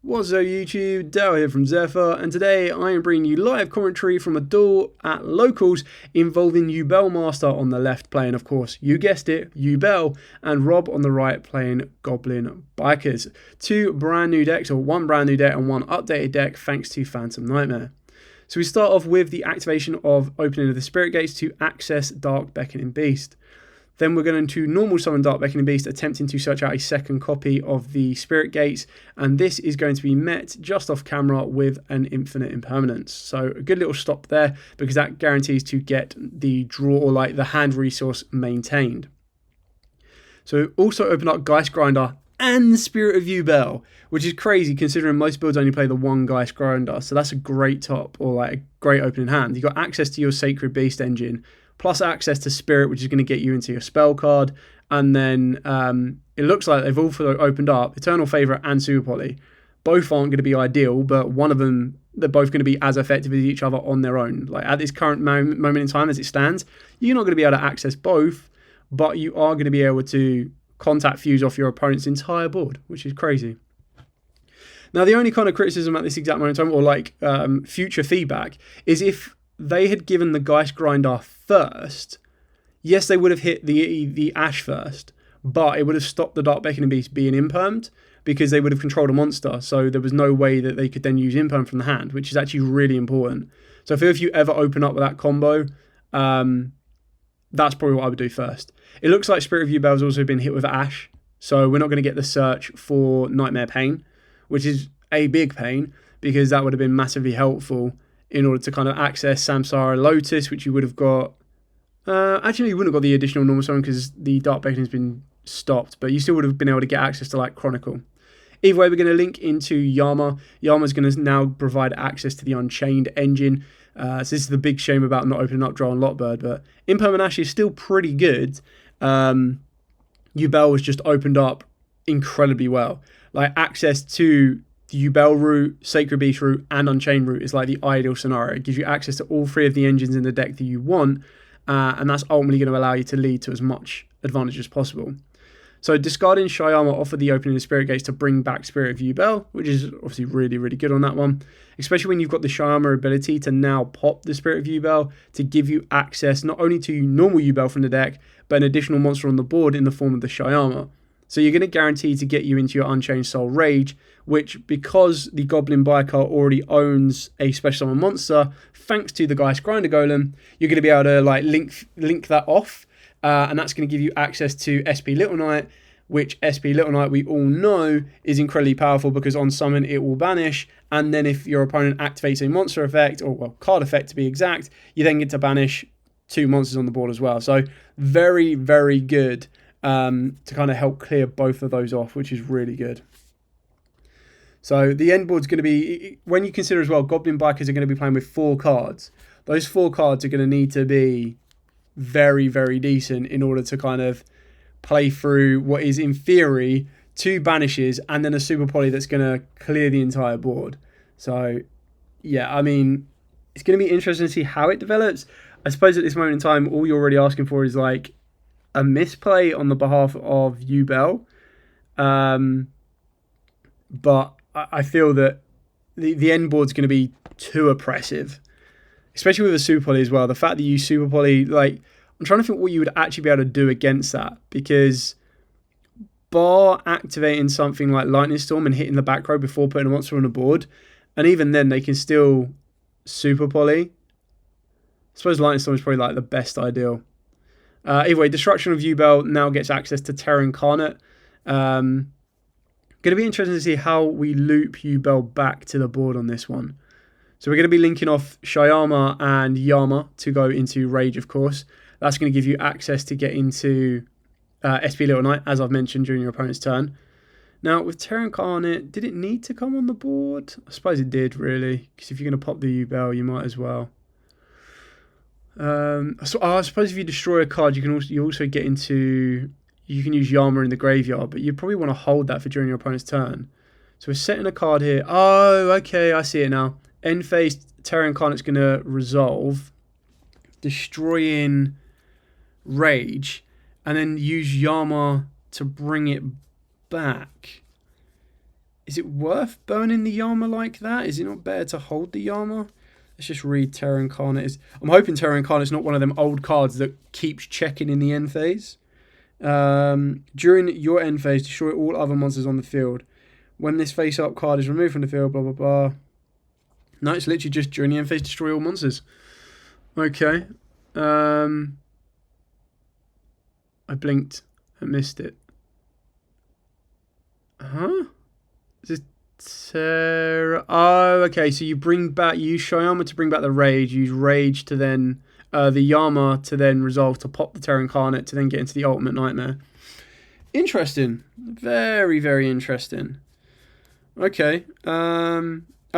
What's up YouTube, Dale here from Zephyr, and today I am bringing you live commentary from a duel at Locals involving Yubel Master on the left playing, of course, you guessed it, Yubel, and Rob on the right playing Goblin Bikers. Two brand new decks, or one brand new deck and one updated deck thanks to Phantom Nightmare. So we start off with the activation of opening of the Spirit Gates to access Dark Beckoning Beast. Then we're going to normal summon Dark Beckoning Beast, attempting to search out a second copy of the Spirit Gates, and this is going to be met just off camera with an infinite impermanence. So a good little stop there, because that guarantees to get the draw, or like the hand resource, maintained. So also open up Geist Grinder and Spirit of Yubel, which is crazy considering most builds only play the one Geist Grinder, so that's a great top, or like a great opening hand. You've got access to your Sacred Beast engine, plus access to Spirit, which is going to get you into your spell card, and then it looks like they've also opened up Eternal Favourite and Super Poly. Both aren't going to be ideal, but one of them, they're both going to be as effective as each other on their own. Like at this current moment in time as it stands, you're not going to be able to access both, but you are going to be able to contact fuse off your opponent's entire board, which is crazy. Now, the only kind of criticism at this exact moment in time, or like future feedback, is if they had given the Geist Grinder first, yes, they would have hit the Ash first, but it would have stopped the Dark Beckoning Beast being impermed, because they would have controlled a monster, so there was no way that they could then use imperm from the hand, which is actually really important. So I feel if you ever open up with that combo, that's probably what I would do first. It looks like Spirit of Yubel has also been hit with Ash, so we're not going to get the search for Nightmare Pain, which is a big pain, because that would have been massively helpful in order to kind of access Samsara Lotus, which you would have got. Actually, you wouldn't have got the additional normal summon because the Dark Beckoning has been stopped, but you still would have been able to get access to like Chronicle. Either way, we're going to link into Yama. Yama's going to now provide access to the Unchained engine. So this is the big shame about not opening up Drow and Lockbird, but Imperm Ash is still pretty good. Yubel was just opened up incredibly well. Like access to the Yubel route, Sacred Beast route, and Unchained route is like the ideal scenario. It gives you access to all three of the engines in the deck that you want, and that's ultimately going to allow you to lead to as much advantage as possible. So discarding Shyama offered the opening of Spirit Gates to bring back Spirit of Yubel, which is obviously really, really good on that one, especially when you've got the Shyama ability to now pop the Spirit of Yubel to give you access not only to normal Yubel from the deck, but an additional monster on the board in the form of the Shyama. So you're going to guarantee to get you into your Unchained Soul Rage, which, because the Goblin Biker already owns a special summon monster, thanks to the Geist Grinder Golem, you're going to be able to like link that off, and that's going to give you access to SP Little Knight, which SP Little Knight we all know is incredibly powerful because on summon it will banish, and then if your opponent activates a monster effect, or well, card effect to be exact, you then get to banish 2 monsters on the board as well. So very, very good to kind of help clear both of those off, which is really good. So the end board's going to be, when you consider as well, Goblin Bikers are going to be playing with 4 cards. Those 4 cards are going to need to be very, very decent in order to kind of play through what is, in theory, 2 banishes and then a Super Poly that's going to clear the entire board. So, yeah, I mean, it's going to be interesting to see how it develops. I suppose at this moment in time, all you're already asking for is like a misplay on the behalf of Yubel. But I feel that the end board's going to be too oppressive, especially with a Super Poly as well. The fact that you use Super Poly, like, I'm trying to think what you would actually be able to do against that, because bar activating something like Lightning Storm and hitting the back row before putting a monster on the board, and even then they can still Super Poly. I suppose Lightning Storm is probably like the best ideal. Either way, Destruction of Yubel now gets access to Terra Incarnate. Going to be interesting to see how we loop Yubel back to the board on this one. So we're going to be linking off Shyama and Yama to go into Rage, of course. That's going to give you access to get into SP Little Knight, as I've mentioned, during your opponent's turn. Now, with Terra Incarnate, did it need to come on the board? I suppose it did, really, because if you're going to pop the Yubel, you might as well. So I suppose if you destroy a card, you also get into, you can use Yama in the graveyard, but you probably want to hold that for during your opponent's turn. So we're setting a card here. Oh, okay, I see it now. End phase, Terra Incarnate's going to resolve, destroying Rage, and then use Yama to bring it back. Is it worth burning the Yama like that? Is it not better to hold the Yama? Let's just read Terra Incarnate. I'm hoping Terra Incarnate's not one of them old cards that keeps checking in the end phase. During your end phase, destroy all other monsters on the field. When this face-up card is removed from the field, blah, blah, blah. No, it's literally just during the end phase, destroy all monsters. Okay. I blinked. I missed it. Huh? Is this Terra? Oh, okay. So you use Shoyama to bring back the Rage. You use Rage to then... the Yama to then resolve to pop the Terra Incarnate to then get into the Ultimate Nightmare. Interesting. Very, very interesting. Okay. I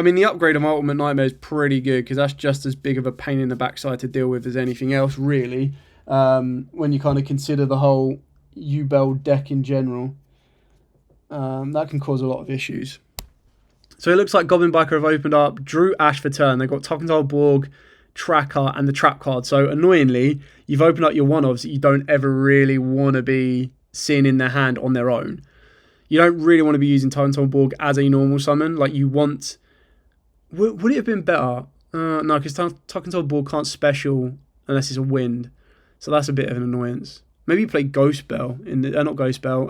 mean, the upgrade of Ultimate Nightmare is pretty good because that's just as big of a pain in the backside to deal with as anything else, really. When you kind of consider the whole Yubel deck in general. That can cause a lot of issues. So it looks like Goblin Biker have opened up, drew Ash for turn. They've got Tokental Borg, Tracker, and the Trap card. So annoyingly, you've opened up your one-offs that you don't ever really want to be seeing in their hand on their own. You don't really want to be using Tokental Borg as a normal summon. Like you want... Would it have been better? No, because Tokental Borg can't special unless it's a wind. So that's a bit of an annoyance. Maybe you play Ghost Bell in the... not Ghost Bell.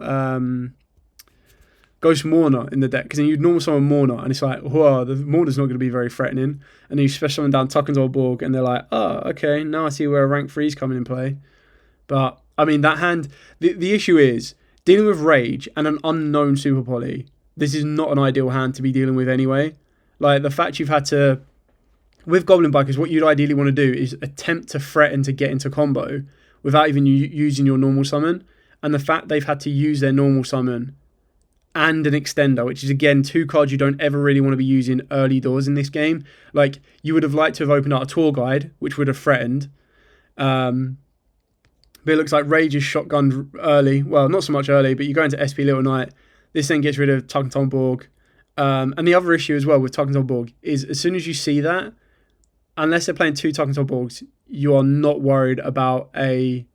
Ghost Mourner in the deck, because then you'd normal summon Mourner, and it's like, whoa, the Mourner's not going to be very threatening. And then you special summon down Tokental Borg, and they're like, oh, okay, now I see where a rank 3's coming in play. But, I mean, that hand, the issue is, dealing with Rage and an unknown Super Poly, this is not an ideal hand to be dealing with anyway. Like, the fact you've had to, with Goblin Bikers, what you'd ideally want to do is attempt to threaten to get into combo without even using your normal summon. And the fact they've had to use their normal summon and an extender, which is again 2 cards you don't ever really want to be using early doors in this game. Like, you would have liked to have opened out a tour guide, which would have threatened. But it looks like Rage is shotgunned early. Well, not so much early, but you go into SP Little Knight. This then gets rid of Tokental Borg. And the other issue as well with Tokental Borg is as soon as you see that, unless they're playing 2 Tokental Borgs, you are not worried about a...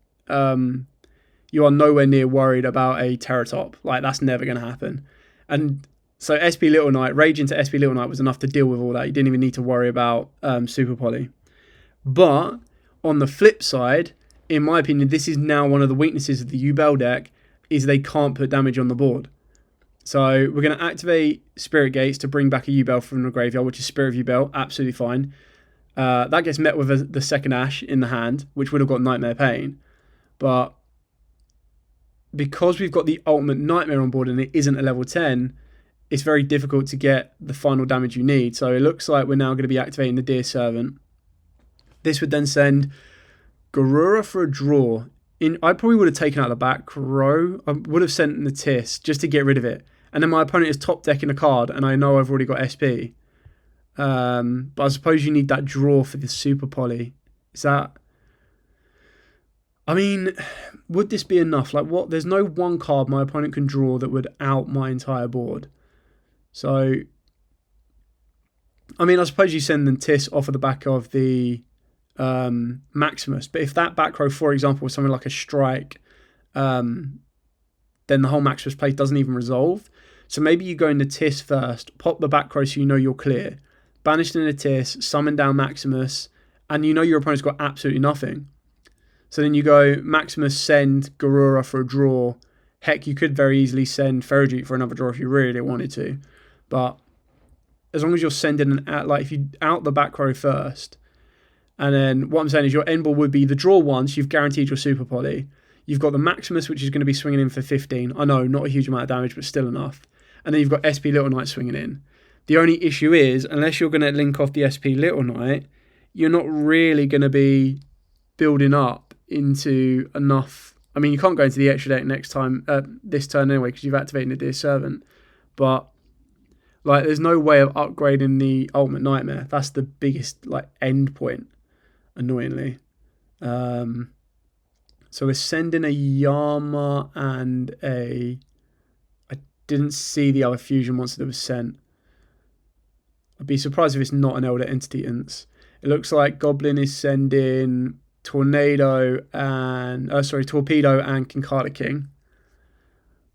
you are nowhere near worried about a Terratop. Like, that's never going to happen. And so SP Little Knight, Rage into SP Little Knight was enough to deal with all that. You didn't even need to worry about Super Poly. But on the flip side, in my opinion, this is now one of the weaknesses of the Yubel deck, is they can't put damage on the board. So we're going to activate Spirit Gates to bring back a Yubel from the graveyard, which is Spirit of Yubel, absolutely fine. That gets met with the second Ash in the hand, which would have got Nightmare Pain. But because we've got the Ultimate Nightmare on board and it isn't a level 10, it's very difficult to get the final damage you need. So it looks like we're now going to be activating the Dear Servant. This would then send Garura for a draw. I probably would have taken out the back row. I would have sent in the Tis just to get rid of it. And then my opponent is top decking a card and I know I've already got SP. But I suppose you need that draw for the Super Poly. Is that... I mean, would this be enough? Like, what? There's no one card my opponent can draw that would out my entire board. So, I mean, I suppose you send the Tis off of the back of the Maximus. But if that back row, for example, was something like a Strike, then the whole Maximus play doesn't even resolve. So maybe you go in the Tis first, pop the back row so you know you're clear. Banish in the Tis, summon down Maximus, and you know your opponent's got absolutely nothing. So then you go Maximus, send Garura for a draw. Heck, you could very easily send Ferrojeet for another draw if you really wanted to. But as long as you're sending an out, like if you out the back row first, and then what I'm saying is your end ball would be the draw once, you've guaranteed your Super Poly. You've got the Maximus, which is going to be swinging in for 15. I know, not a huge amount of damage, but still enough. And then you've got SP Little Knight swinging in. The only issue is, unless you're going to link off the SP Little Knight, you're not really going to be building up into enough. I mean, you can't go into the extra deck next time, this turn anyway, because you've activated the Dear Servant. But like, there's no way of upgrading the Ultimate Nightmare. That's the biggest like end point, annoyingly. So we're sending a Yama and a... I didn't see the other fusion monster that was sent. I'd be surprised if it's not an Elder Entity Ints. It looks like Goblin is sending Torpedo and Kinkada King.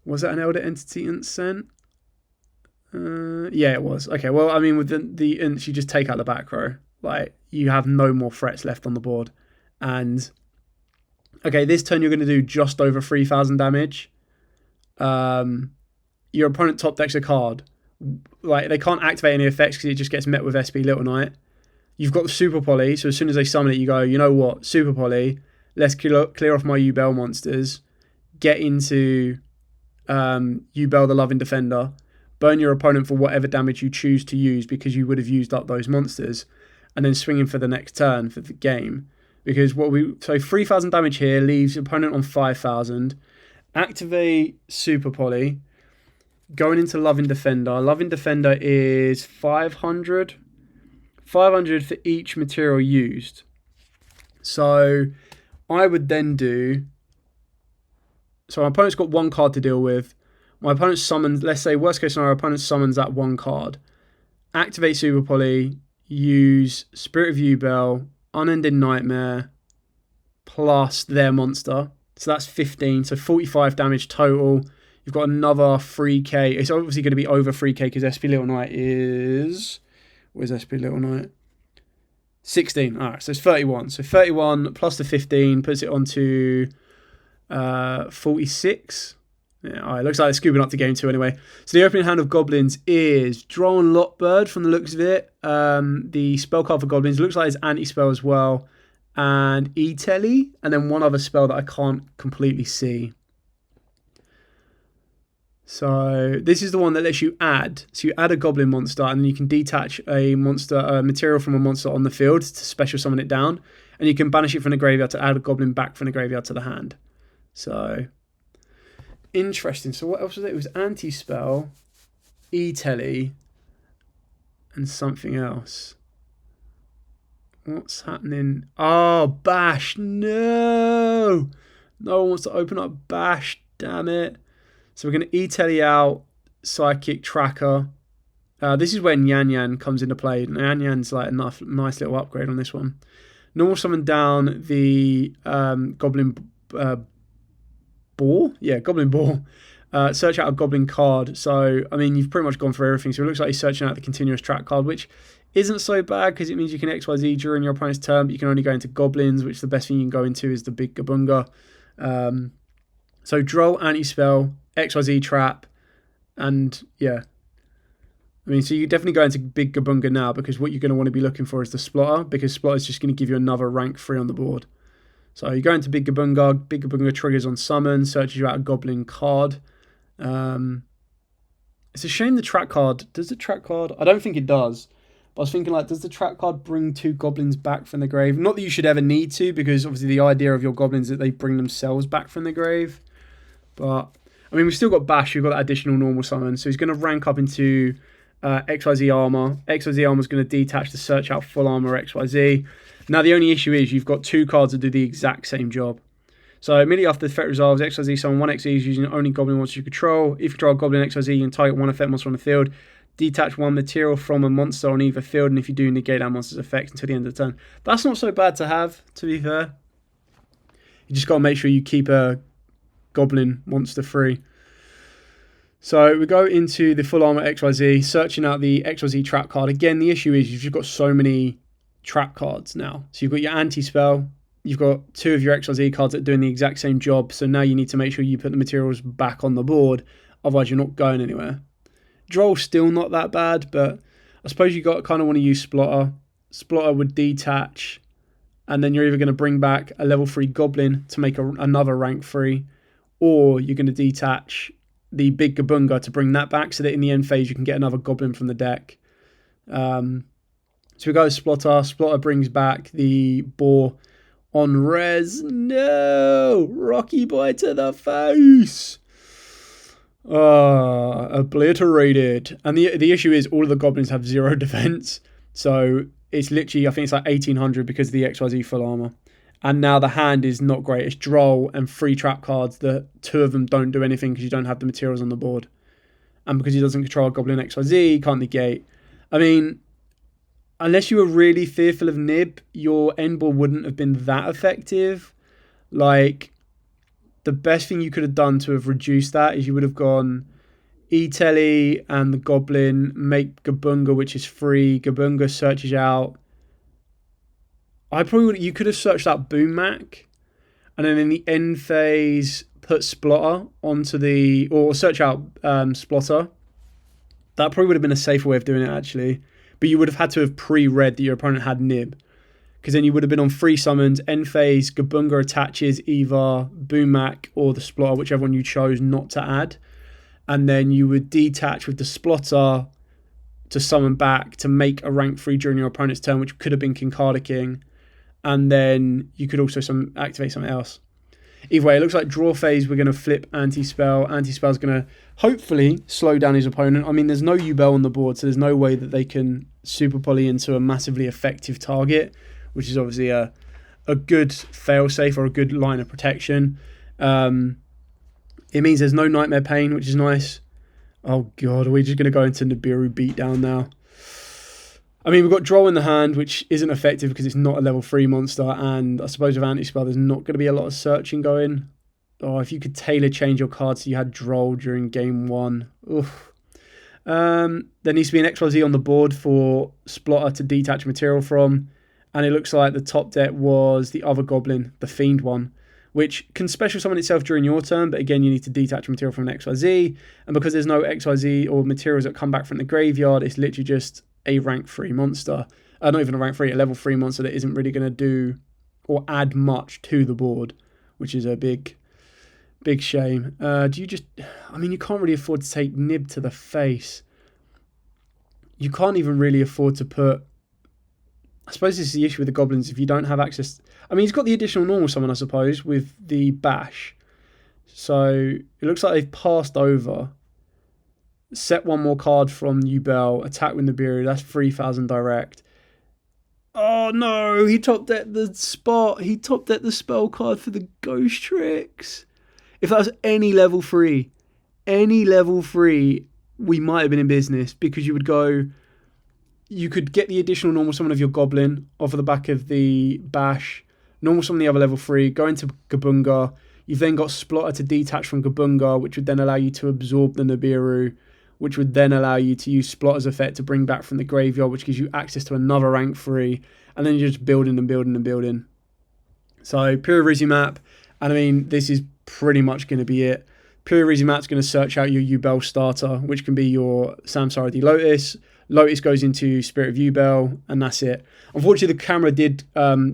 Was that an Elder Entity Ints sent? Yeah, it was. Okay, well, I mean, with the ints, you just take out the back row. Like, you have no more threats left on the board. And, okay, this turn you're going to do just over 3,000 damage. Your opponent top decks a card. Like, they can't activate any effects because it just gets met with SP Little Knight. You've got the Super Poly, so as soon as they summon it, you go, you know what, Super Poly, let's clear off my Yubel monsters, get into Yubel the Loving Defender, burn your opponent for whatever damage you choose to use because you would have used up those monsters, and then swing in for the next turn for the game. Because so 3,000 damage here leaves opponent on 5,000. Activate Super Poly, going into Loving Defender. Loving Defender is 500. 500 for each material used. So I would then do... So my opponent's got one card to deal with. My opponent summons, let's say worst case scenario, opponent summons that one card. Activate Super Poly, use Spirit of Yubel, Unending Nightmare, plus their monster. So that's 15, so 45 damage total. You've got another 3k. It's obviously going to be over 3k because SP Little Knight is... Where's SP Little Knight? 16. Alright, so it's 31. So 31 plus the 15 puts it on to 46. Yeah, alright, looks like it's scooping up to game 2 anyway. So the opening hand of Goblins is Droll and Lockbird from the looks of it. The spell card for Goblins looks like it's anti-spell as well. And E-Telly. And then one other spell that I can't completely see. So this is the one that lets you add. So you add a Goblin monster and then you can detach a material from a monster on the field to special summon it down. And you can banish it from the graveyard to add a Goblin back from the graveyard to the hand. So, interesting. So what else was it? It was anti-spell, E-Telly, and something else. What's happening? Oh, Bash. No! No one wants to open up Bash. Damn it. So we're going to E-Telly out, Psychic Tracker. This is when Yan Yan comes into play. Yan Yan's like a nice little upgrade on this one. Normal summon down the Goblin Boar. Yeah, Goblin Boar. Search out a Goblin card. So, I mean, you've pretty much gone through everything. So it looks like you're searching out the Continuous Track card, which isn't so bad because it means you can XYZ during your opponent's turn, but you can only go into Goblins, which the best thing you can go into is the Big Gabunga. So Droll, Anti-Spell, XYZ Trap, and yeah. I mean, so you definitely go into Big Gabunga now because what you're going to want to be looking for is the Splotter, because Splotter is just going to give you another rank 3 on the board. So you go into Big Gabunga triggers on summon, searches you out a Goblin card. It's a shame the track card, does the track card, I don't think it does. But I was thinking, like, does the track card bring 2 Goblins back from the grave? Not that you should ever need to, because obviously the idea of your Goblins is that they bring themselves back from the grave. But, I mean, we've still got Bash, we've got that additional normal summon. So he's going to rank up into XYZ Armor. XYZ Armor is going to detach to search out full armor XYZ. Now, the only issue is you've got 2 cards that do the exact same job. So immediately after the effect resolves, XYZ summon 1 XYZ using only Goblin monsters you control. If you control Goblin XYZ, you can target 1 effect monster on the field. Detach 1 material from a monster on either field, and if you do, negate that monster's effect until the end of the turn. That's not so bad to have, to be fair. You just got to make sure you keep a Goblin monster free. So we go into the full armor XYZ, searching out the XYZ trap card. Again, the issue is you've just got so many trap cards now. So you've got your anti-spell, you've got 2 of your XYZ cards that are doing the exact same job. So now you need to make sure you put the materials back on the board, otherwise you're not going anywhere. Droll's still not that bad, but I suppose you kind of want to use Splotter. Splotter would detach, and then you're either going to bring back a level 3 Goblin to make another rank 3, or you're going to detach the Big Gabunga to bring that back so that in the end phase you can get another Goblin from the deck. So we go with Splotter. Splotter brings back the Boar on res. No! Rocky Boy to the face! Obliterated. And the issue is all of the Goblins have 0 defense. So it's literally, I think it's like 1800 because of the XYZ full armor. And now the hand is not great. It's Droll and 3 trap cards. The 2 of them don't do anything because you don't have the materials on the board. And because he doesn't control Goblin XYZ, he can't negate. I mean, unless you were really fearful of Nib, your end ball wouldn't have been that effective. Like, the best thing you could have done to have reduced that is you would have gone E-Telly and the Goblin make Gabunga, which is free. Gabunga searches out. You could have searched out Boom Mac, and then in the end phase put Splotter onto the, or search out Splotter. That probably would have been a safer way of doing it actually, but you would have had to have pre-read that your opponent had Nib, because then you would have been on 3 summons. End phase, Gabunga attaches either Boom Mac or the Splotter, whichever one you chose not to add, and then you would detach with the Splotter to summon back to make a rank 3 during your opponent's turn, which could have been Kincada King. And then you could also activate something else. Either way, it looks like draw phase, we're going to flip Anti-Spell. Anti-Spell's going to hopefully slow down his opponent. I mean, there's no Yubel on the board, so there's no way that they can Super Poly into a massively effective target, which is obviously a good failsafe or a good line of protection. It means there's no Nightmare Pain, which is nice. Oh god, are we just going to go into Nibiru beatdown now? I mean, we've got Droll in the hand, which isn't effective because it's not a level 3 monster, and I suppose with Anti-Spell there's not going to be a lot of searching going. Oh, if you could tailor change your cards so you had Droll during game 1. Oof. There needs to be an XYZ on the board for Splotter to detach material from, and it looks like the top deck was the other Goblin, the Fiend one, which can special summon itself during your turn, but again, you need to detach material from an XYZ, and because there's no XYZ or materials that come back from the graveyard, it's literally just a rank 3 monster. Not even a rank 3, a level 3 monster that isn't really going to do or add much to the board, which is a big shame. Do you just... I mean, you can't really afford to take Nib to the face. You can't even really afford to put... I suppose this is the issue with the Goblins, if you don't have access... I mean, he's got the additional normal summon, I suppose, with the Bash. So, it looks like they've passed over. Set 1 more card from Yubel, attack with Nibiru, that's 3,000 direct. Oh no, he top decked the spot. He top decked the spell card for the Ghost Tricks. If that was any level 3, we might have been in business, because you would go... You could get the additional normal summon of your Goblin off of the back of the Bash, normal summon the other level 3, go into Gabunga. You've then got Splotter to detach from Gabunga, which would then allow you to absorb the Nibiru, which would then allow you to use Splotter's effect to bring back from the graveyard, which gives you access to another rank 3, and then you're just building and building and building. So, Pure Rizzy map, and I mean, this is pretty much going to be it. Pure Rizzy map's going to search out your Yubel starter, which can be your Samsara D Lotus. Lotus goes into Spirit of Yubel, and that's it. Unfortunately, the camera did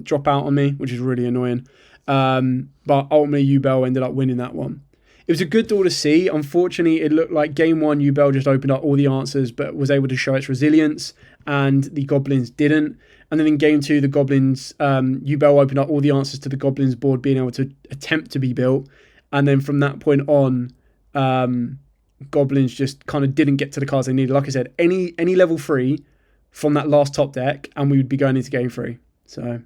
drop out on me, which is really annoying. But ultimately, Yubel ended up winning that one. It was a good duel to see. Unfortunately, it looked like game 1, Yubel just opened up all the answers, but was able to show its resilience, and the Goblins didn't. And then in game 2, the Goblins, Yubel opened up all the answers to the Goblins board being able to attempt to be built. And then from that point on, Goblins just kind of didn't get to the cards they needed. Like I said, any level 3 from that last top deck, and we would be going into game 3. So...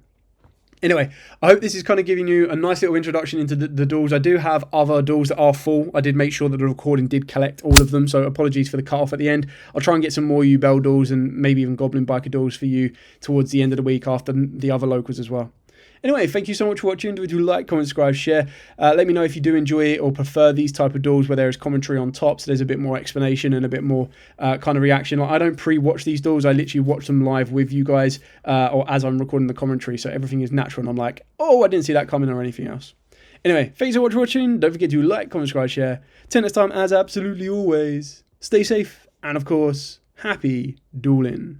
Anyway, I hope this is kind of giving you a nice little introduction into the duels. I do have other duels that are full. I did make sure that the recording did collect all of them, so apologies for the cut-off at the end. I'll try and get some more Yubel duels and maybe even Goblin Biker duels for you towards the end of the week after the other locals as well. Anyway, thank you so much for watching. Do like, comment, subscribe, share. Let me know if you do enjoy it or prefer these type of duels where there is commentary on top, so there's a bit more explanation and a bit more kind of reaction. Like, I don't pre-watch these duels. I literally watch them live with you guys or as I'm recording the commentary, so everything is natural and I'm like, oh, I didn't see that coming or anything else. Anyway, thanks so much for watching. Don't forget to like, comment, subscribe, share. Till next time, as absolutely always, stay safe and, of course, happy dueling.